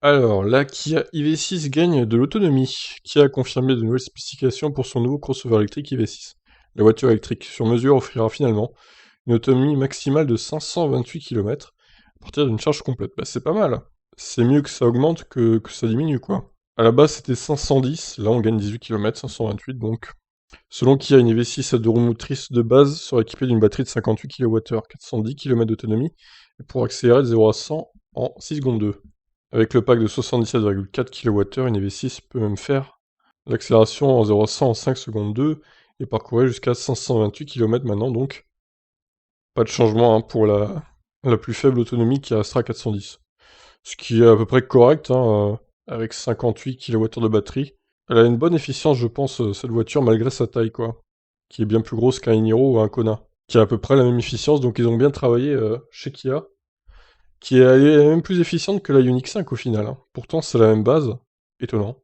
Alors, la Kia EV6 gagne de l'autonomie. Kia a confirmé de nouvelles spécifications pour son nouveau crossover électrique EV6. La voiture électrique sur mesure offrira finalement une autonomie maximale de 528 km à partir d'une charge complète. Bah, c'est pas mal. C'est mieux que ça augmente que ça diminue, quoi. À la base, c'était 510, là on gagne 18 km, 528 donc. Selon Kia, une EV6 à deux roues motrices de base sera équipée d'une batterie de 58 kWh, 410 km d'autonomie, et pour accélérer de 0 à 100 en 6 secondes 2. Avec le pack de 77,4 kWh, une EV6 peut même faire l'accélération en 0 à 100 en 5 secondes 2 et parcourir jusqu'à 528 km maintenant, donc pas de changement hein, pour la plus faible autonomie qui restera 410. Ce qui est à peu près correct, hein, avec 58 kWh de batterie. Elle a une bonne efficience, je pense, cette voiture, malgré sa taille, quoi. Qui est bien plus grosse qu'un Niro ou un Kona. Qui a à peu près la même efficience, donc ils ont bien travaillé chez Kia. Qui est elle est même plus efficiente que la Ioniq 5 au final, hein. Pourtant, c'est la même base. Étonnant.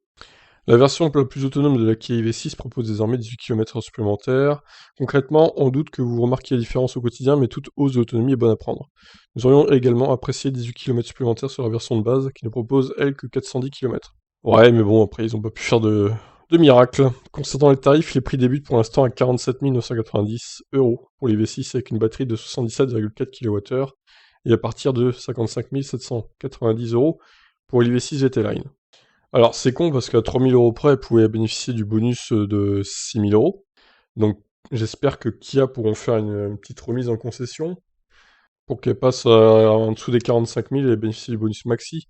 La version la plus autonome de la Kia EV6 propose désormais 18 km/h supplémentaires. Concrètement, on doute que vous remarquiez la différence au quotidien, mais toute hausse d'autonomie est bonne à prendre. Nous aurions également apprécié 18 km supplémentaires sur la version de base, qui ne propose, elle, que 410 km. Ouais, mais bon, après, ils ont pas pu faire de miracle. Concernant les tarifs, les prix débutent pour l'instant à 47 990 € pour les V6 avec une batterie de 77,4 kWh et à partir de 55 790 € pour les V6 GT-Line. Alors, c'est con parce qu'à 3000 € près, elle pouvait bénéficier du bonus de 6000 €. Donc, j'espère que Kia pourront faire une petite remise en concession pour qu'elle passe en dessous des 45 000 et bénéficier du bonus maxi.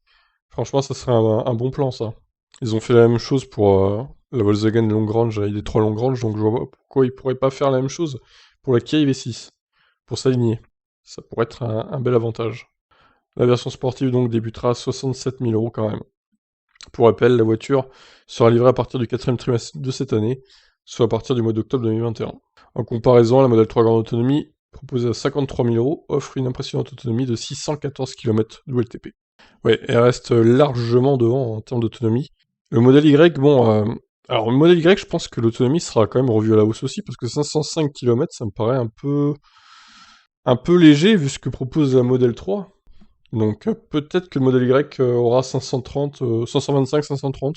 Franchement, ça serait un bon plan, ça. Ils ont fait la même chose pour la Volkswagen Long Range avec les 3 Long Range, donc je vois pas pourquoi ils pourraient pas faire la même chose pour la Kia EV6, pour s'aligner. Ça pourrait être un bel avantage. La version sportive donc débutera à 67 000 € quand même. Pour rappel, la voiture sera livrée à partir du 4e trimestre de cette année, soit à partir du mois d'octobre 2021. En comparaison, la Model 3 Grande Autonomie, proposée à 53 000 €, offre une impressionnante autonomie de 614 km WLTP. Ouais, elle reste largement devant en termes d'autonomie. Le modèle Y, bon, alors le modèle Y, je pense que l'autonomie sera quand même revue à la hausse aussi, parce que 505 km, ça me paraît un peu léger vu ce que propose la Model 3. Donc peut-être que le modèle Y aura 530, 525, 530,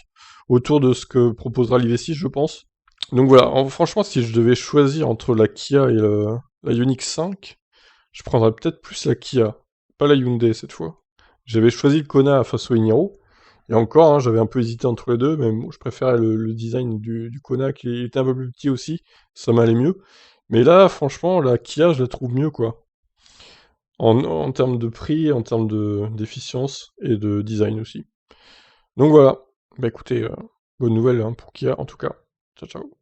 autour de ce que proposera l'IV6, je pense. Donc voilà, franchement, si je devais choisir entre la Kia et la Ioniq 5, je prendrais peut-être plus la Kia, pas la Hyundai cette fois. J'avais choisi le Kona face au Niro, et encore, hein, j'avais un peu hésité entre les deux, mais bon, je préférais le design du Kona qui était un peu plus petit aussi, ça m'allait mieux. Mais là, franchement, la Kia, je la trouve mieux, quoi. En termes de prix, en termes d'efficience et de design aussi. Donc voilà. Bah écoutez, bonne nouvelle hein, pour Kia en tout cas. Ciao ciao.